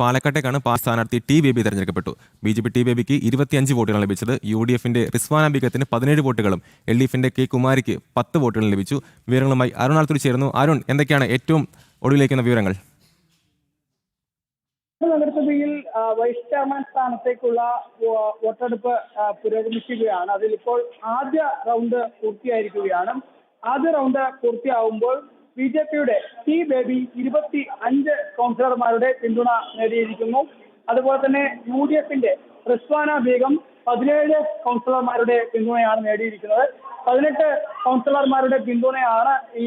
പാലക്കാട്ടേക്കാണ് സ്ഥാനാർത്ഥി ടി ബേബി തെരഞ്ഞെടുക്കപ്പെട്ടു. BJP T ബേബിക്ക് 25 വോട്ടുകളാണ് ലഭിച്ചത്. UDFന്റെ റിസ്വാന ബീഗത്തിന് 17 വോട്ടുകളും LDFന്റെ കെ കുമാരിക്ക് 10 വോട്ടുകളും ലഭിച്ചു. വിവരങ്ങളുമായി അരുൺ ആലത്തൂർ ചേരുന്നു. അരുൺ, എന്തൊക്കെയാണ് ഏറ്റവും ഒടുവിലേക്കുന്ന വിവരങ്ങൾ? നഗരസഭയിൽ വൈസ് ചെയർമാൻ സ്ഥാനത്തേക്കുള്ള വോട്ടെടുപ്പ് പുരോഗമിക്കുകയാണ്. അതിലിപ്പോൾ ആദ്യ റൗണ്ട് പൂർത്തിയായിരിക്കുകയാണ്. ആദ്യ റൗണ്ട് പൂർത്തിയാവുമ്പോൾ BJPയുടെ ടി ബേബി 25 കൗൺസിലർമാരുടെ പിന്തുണ നേടിയിരിക്കുന്നു. അതുപോലെ തന്നെ UDFന്റെ റിസ്വാന ബീഗം 17 കൗൺസിലർമാരുടെ പിന്തുണയാണ് നേടിയിരിക്കുന്നത്. 18 കൗൺസിലർമാരുടെ പിന്തുണയാണ് ഈ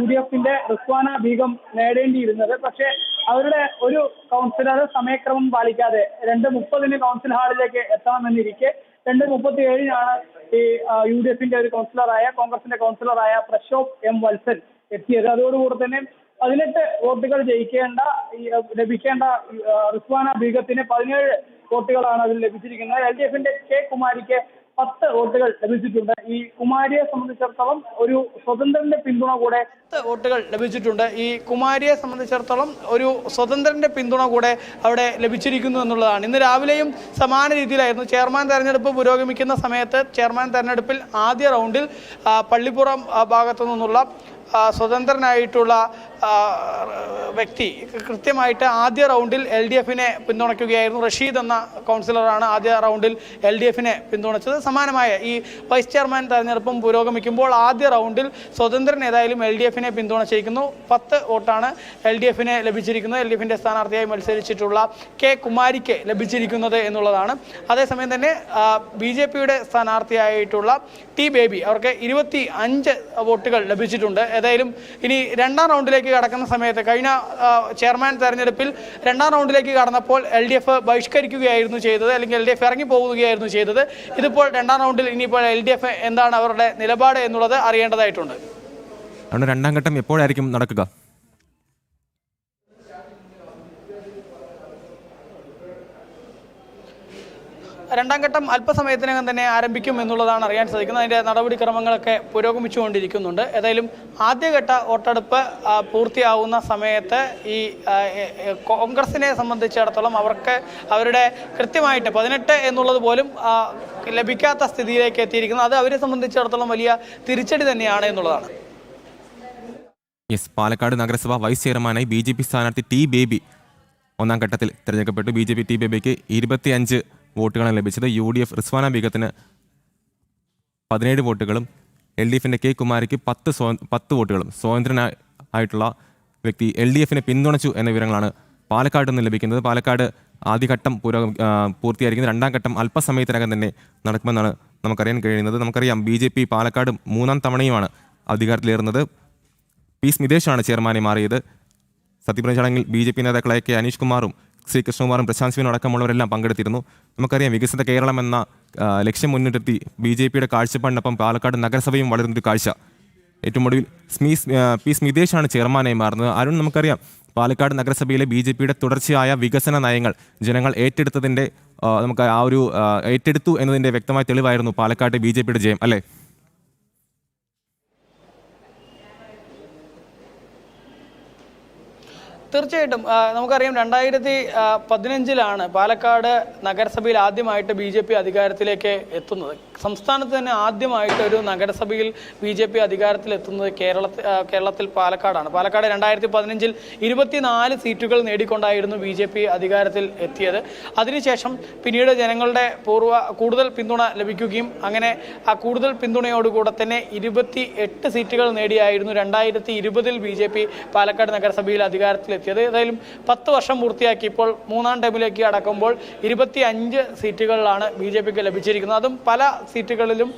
UDFന്റെ റിസ്വാന ബീഗം നേടേണ്ടിയിരുന്നത്. പക്ഷേ അവരുടെ ഒരു കൗൺസിലർ സമയക്രമം പാലിക്കാതെ 2:30 കൗൺസിൽ ഹാളിലേക്ക് എത്തണമെന്നിരിക്കെ 2:37 ഈ UDFന്റെ ഒരു കൗൺസിലറായ കോൺഗ്രസിന്റെ കൗൺസിലറായ പ്രശോഭ് M. വത്സൻ എത്തിയത്. അതോടുകൂടി തന്നെ 18 വോട്ടുകൾ ലഭിക്കേണ്ട റിസ്വാന ബീഗത്തിന് 17 വോട്ടുകളാണ് അതിൽ ലഭിച്ചിരിക്കുന്നത്. LDFന്റെ കെ കുമാരിക്ക് 10 വോട്ടുകൾ ലഭിച്ചിട്ടുണ്ട്. ഈ കുമാരിയെ സംബന്ധിച്ചിടത്തോളം ഒരു സ്വതന്ത്രന്റെ പിന്തുണ കൂടെ 10 വോട്ടുകൾ ലഭിച്ചിട്ടുണ്ട്. ഈ കുമാരിയെ സംബന്ധിച്ചിടത്തോളം ഒരു സ്വതന്ത്രന്റെ പിന്തുണ കൂടെ അവിടെ ലഭിച്ചിരിക്കുന്നു എന്നുള്ളതാണ്. ഇന്ന് രാവിലെയും സമാന രീതിയിലായിരുന്നു ചെയർമാൻ തെരഞ്ഞെടുപ്പ് പുരോഗമിക്കുന്ന സമയത്ത്. ചെയർമാൻ തെരഞ്ഞെടുപ്പിൽ ആദ്യ റൗണ്ടിൽ പള്ളിപ്പുറം ഭാഗത്തു നിന്നുള്ള സ്വതന്ത്രനായിട്ടുള്ള വ്യക്തി കൃത്യമായിട്ട് ആദ്യ റൗണ്ടിൽ LDFനെ പിന്തുണയ്ക്കുകയായിരുന്നു. റഷീദ് എന്ന കൗൺസിലറാണ് ആദ്യ റൗണ്ടിൽ LDFനെ പിന്തുണച്ചത്. സമാനമായ ഈ വൈസ് ചെയർമാൻ തെരഞ്ഞെടുപ്പും പുരോഗമിക്കുമ്പോൾ ആദ്യ റൗണ്ടിൽ സ്വതന്ത്രൻ ഏതായാലും LDFനെ പിന്തുണച്ചിരിക്കുന്നു. 10 വോട്ടാണ് LDFനെ ലഭിച്ചിരിക്കുന്നത്. LDFന്റെ സ്ഥാനാർത്ഥിയായി മത്സരിച്ചിട്ടുള്ള കെ കുമാരിക്ക് ലഭിച്ചിരിക്കുന്നത് എന്നുള്ളതാണ്. അതേസമയം തന്നെ BJPയുടെ സ്ഥാനാർത്ഥിയായിട്ടുള്ള ടി ബേബി അവർക്ക് 25 വോട്ടുകൾ ലഭിച്ചിട്ടുണ്ട്. ഏതായാലും ഇനി രണ്ടാം റൗണ്ടിലേക്ക് കടക്കുന്ന സമയത്ത് കഴിഞ്ഞ ചെയർമാൻ തെരഞ്ഞെടുപ്പിൽ രണ്ടാം റൗണ്ടിലേക്ക് കടന്നപ്പോൾ LDF ബഹിഷ്കരിക്കുകയായിരുന്നു ചെയ്തത്, അല്ലെങ്കിൽ LDF ഇറങ്ങി പോവുകയായിരുന്നു ചെയ്തത്. ഇതിപ്പോൾ രണ്ടാം റൗണ്ടിൽ ഇനിയിപ്പോൾ LDF എന്താണ് അവരുടെ നിലപാട് എന്നുള്ളത് അറിയേണ്ടതായിട്ടുണ്ട്. രണ്ടാം ഘട്ടം എപ്പോഴായിരിക്കും നടക്കുക? രണ്ടാം ഘട്ടം അല്പസമയത്തിനകം തന്നെ ആരംഭിക്കും എന്നുള്ളതാണ് അറിയാൻ സാധിക്കുന്നത്. അതിൻ്റെ നടപടിക്രമങ്ങളൊക്കെ പുരോഗമിച്ചുകൊണ്ടിരിക്കുന്നുണ്ട്. ഏതായാലും ആദ്യഘട്ട വോട്ടെടുപ്പ് പൂർത്തിയാവുന്ന സമയത്ത് ഈ കോൺഗ്രസിനെ സംബന്ധിച്ചിടത്തോളം അവർക്ക് അവരുടെ കൃത്യമായിട്ട് 18 എന്നുള്ളത് പോലും ലഭിക്കാത്ത സ്ഥിതിയിലേക്ക് എത്തിയിരിക്കുന്നത്. അത് അവരെ സംബന്ധിച്ചിടത്തോളം വലിയ തിരിച്ചടി തന്നെയാണ് എന്നുള്ളതാണ്. പാലക്കാട് നഗരസഭ വൈസ് ചെയർമാനായി BJP സ്ഥാനാർത്ഥി ടി ബേബി ഒന്നാം ഘട്ടത്തിൽ തിരഞ്ഞെടുക്കപ്പെട്ടു. BJP ടി ബേബിക്ക് 25 വോട്ടുകളാണ് ലഭിച്ചത്. UDF റിസ്വാന ബീഗത്തിന് 17 വോട്ടുകളും LDFന്റെ കെ കുമാരിക്ക് 10 വോട്ടുകളും. സ്വതന്ത്രനായിട്ടുള്ള വ്യക്തി LDFനെ പിന്തുണച്ചു എന്ന വിവരങ്ങളാണ് പാലക്കാട് നിന്ന് ലഭിക്കുന്നത്. പാലക്കാട് ആദ്യഘട്ടം പൂർത്തിയായിരിക്കുന്നത്. രണ്ടാം ഘട്ടം അല്പസമയത്തിനകം തന്നെ നടക്കുമെന്നാണ് നമുക്കറിയാൻ കഴിയുന്നത്. നമുക്കറിയാം BJP പാലക്കാട് 3ാം തവണയുമാണ് അധികാരത്തിലേറുന്നത്. P. സ്മിതേഷാണ് ചെയർമാനെ മാറിയത്. സത്യപ്രതിജ്ഞ ചടങ്ങിൽ BJP നേതാക്കളായ കെ അനീഷ് കുമാറും ശ്രീ കൃഷ്ണകുമാറും പ്രശാന്ത് സിംഗും അടക്കമുള്ളവരെല്ലാം പങ്കെടുത്തിരുന്നു. നമുക്കറിയാം വികസിത കേരളം എന്ന ലക്ഷ്യം മുൻനിർത്തി BJPയുടെ കാഴ്ചപ്പാടിനൊപ്പം പാലക്കാട് നഗരസഭയും വളരുന്നൊരു കാഴ്ച. ഏറ്റവും ഒടുവിൽ P. സ്മിതേഷാണ് ചെയർമാനായി മാറുന്നത്. അരുൺ, നമുക്കറിയാം പാലക്കാട് നഗരസഭയിലെ BJPയുടെ തുടർച്ചയായ വികസന നയങ്ങൾ ജനങ്ങൾ ഏറ്റെടുത്തതിൻ്റെ നമുക്ക് ഏറ്റെടുത്തു എന്നതിൻ്റെ വ്യക്തമായ തെളിവായിരുന്നു പാലക്കാട് BJPയുടെ ജയം, അല്ലേ? തീർച്ചയായിട്ടും നമുക്കറിയാം 2015 പാലക്കാട് നഗരസഭയിൽ ആദ്യമായിട്ട് BJP അധികാരത്തിലേക്ക് എത്തുന്നത്. സംസ്ഥാനത്ത് തന്നെ ആദ്യമായിട്ട് ഒരു നഗരസഭയിൽ BJP അധികാരത്തിലെത്തുന്നത് കേരളത്തിൽ പാലക്കാടാണ്. പാലക്കാട് 2015 24 സീറ്റുകൾ നേടിക്കൊണ്ടായിരുന്നു BJP അധികാരത്തിൽ എത്തിയത്. അതിനുശേഷം പിന്നീട് ജനങ്ങളുടെ കൂടുതൽ പിന്തുണ ലഭിക്കുകയും അങ്ങനെ ആ കൂടുതൽ പിന്തുണയോടുകൂടെ തന്നെ 28 സീറ്റുകൾ നേടിയായിരുന്നു 2020 BJP പാലക്കാട് നഗരസഭയിൽ അധികാരത്തിലെത്തിയത്. ഏതായാലും 10 വർഷം പൂർത്തിയാക്കി ഇപ്പോൾ 3ാം ടൈമിലേക്ക് അടക്കുമ്പോൾ 25 സീറ്റുകളിലാണ് BJPക്ക് ലഭിച്ചിരിക്കുന്നത്. അതും പല സീറ്റുകളിലും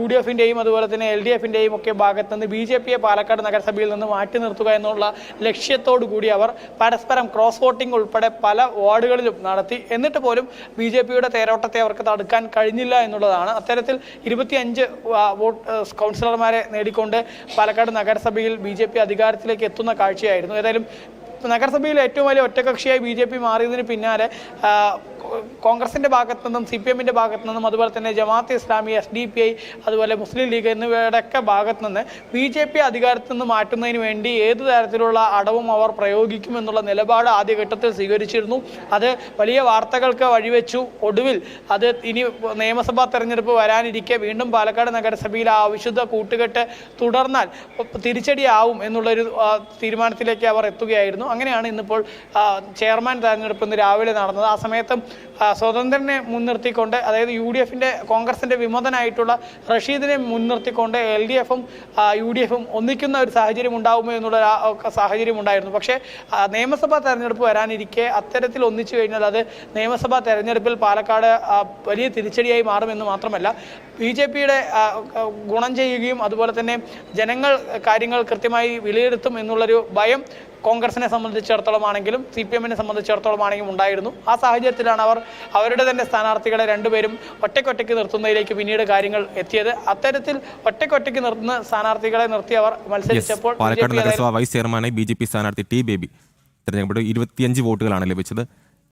UDFന്റെയും അതുപോലെ തന്നെ LDFന്റെയും ഒക്കെ ഭാഗത്ത് നിന്ന് BJPയെ പാലക്കാട് നഗരസഭയിൽ നിന്ന് മാറ്റി നിർത്തുക എന്നുള്ള ലക്ഷ്യത്തോടു കൂടി അവർ പരസ്പരം ക്രോസ് വോട്ടിംഗ് ഉൾപ്പെടെ പല വാർഡുകളിലും നടത്തി. എന്നിട്ട് പോലും BJPയുടെ തേരോട്ടത്തെ അവർക്ക് തടുക്കാൻ കഴിഞ്ഞില്ല എന്നുള്ളതാണ്. അത്തരത്തിൽ 25 കൗൺസിലർമാരെ നേടിക്കൊണ്ട് പാലക്കാട് നഗരസഭയിൽ BJP അധികാരത്തിലേക്ക് എത്തുന്ന കാഴ്ചയായിരുന്നു. ഏതായാലും നഗരസഭയിൽ ഏറ്റവും വലിയ ഒറ്റകക്ഷിയായി BJP മാറിയതിന് പിന്നാലെ കോൺഗ്രസിന്റെ ഭാഗത്തു നിന്നും CPM ഭാഗത്തു നിന്നും അതുപോലെ തന്നെ ജമാഅത്തെ ഇസ്ലാമി, SDPI, അതുപോലെ മുസ്ലിം ലീഗ് എന്നിവയുടെയൊക്കെ ഭാഗത്തു നിന്ന് BJP അധികാരത്തിൽ നിന്ന് മാറ്റുന്നതിന് വേണ്ടി ഏതു തരത്തിലുള്ള അടവും അവർ പ്രയോഗിക്കുമെന്നുള്ള നിലപാട് ആദ്യഘട്ടത്തിൽ സ്വീകരിച്ചിരുന്നു. അത് വലിയ വാർത്തകൾക്ക് വഴിവെച്ചു. ഒടുവിൽ അത് ഇനി നിയമസഭാ തെരഞ്ഞെടുപ്പ് വരാനിരിക്കെ വീണ്ടും പാലക്കാട് നഗരസഭയിൽ ആ അവിശുദ്ധ കൂട്ടുകെട്ട് തുടർന്നാൽ തിരിച്ചടിയാവും എന്നുള്ളൊരു തീരുമാനത്തിലേക്ക് അവർ എത്തുകയായിരുന്നു. അങ്ങനെയാണ് ഇന്നിപ്പോൾ ചെയർമാൻ തെരഞ്ഞെടുപ്പ് ഇന്ന് രാവിലെ നടന്നത്. ആ സമയത്തും സ്വതന്ത്രനെ മുൻനിർത്തിക്കൊണ്ട്, അതായത് UDFന്റെ കോൺഗ്രസിന്റെ വിമതനായിട്ടുള്ള റഷീദിനെ മുൻനിർത്തിക്കൊണ്ട് LDFും UDFും ഒന്നിക്കുന്ന ഒരു സാഹചര്യം ഉണ്ടാകുമോ എന്നുള്ള സാഹചര്യം ഉണ്ടായിരുന്നു. പക്ഷേ നിയമസഭാ തെരഞ്ഞെടുപ്പ് വരാനിരിക്കെ അത്തരത്തിൽ ഒന്നിച്ചു കഴിഞ്ഞാൽ അത് നിയമസഭാ തെരഞ്ഞെടുപ്പിൽ പാലക്കാട് വലിയ തിരിച്ചടിയായി മാറുമെന്ന് മാത്രമല്ല BJPയുടെ ഗുണം ചെയ്യുകയും അതുപോലെ തന്നെ ജനങ്ങൾ കാര്യങ്ങൾ കൃത്യമായി വിലയിരുത്തും എന്നുള്ളൊരു ഭയം കോൺഗ്രസിനെ സംബന്ധിച്ചിടത്തോളം ആണെങ്കിലും CPMനെ സംബന്ധിച്ചിടത്തോളം ആണെങ്കിലും ഉണ്ടായിരുന്നു. ആ സാഹചര്യത്തിലാണ് അവർ അവരുടെ തന്നെ സ്ഥാനാർത്ഥികളെ രണ്ടുപേരും ഒറ്റയ്ക്കൊറ്റയ്ക്ക് നിർത്തുന്നതിലേക്ക് പിന്നീട് കാര്യങ്ങൾ എത്തിയത്. അത്തരത്തിൽ ഒറ്റയ്ക്കൊറ്റയ്ക്ക് നിർത്തുന്ന സ്ഥാനാർത്ഥികളെ നിർത്തി അവർ മത്സരിച്ചപ്പോൾ പാലക്കാട് നഗരസഭ വൈസ് ചെയർമാനായി BJP സ്ഥാനാർത്ഥി T. ബേബി തിരഞ്ഞെടുക്കപ്പെട്ടു. 25 വോട്ടുകളാണ് ലഭിച്ചത്.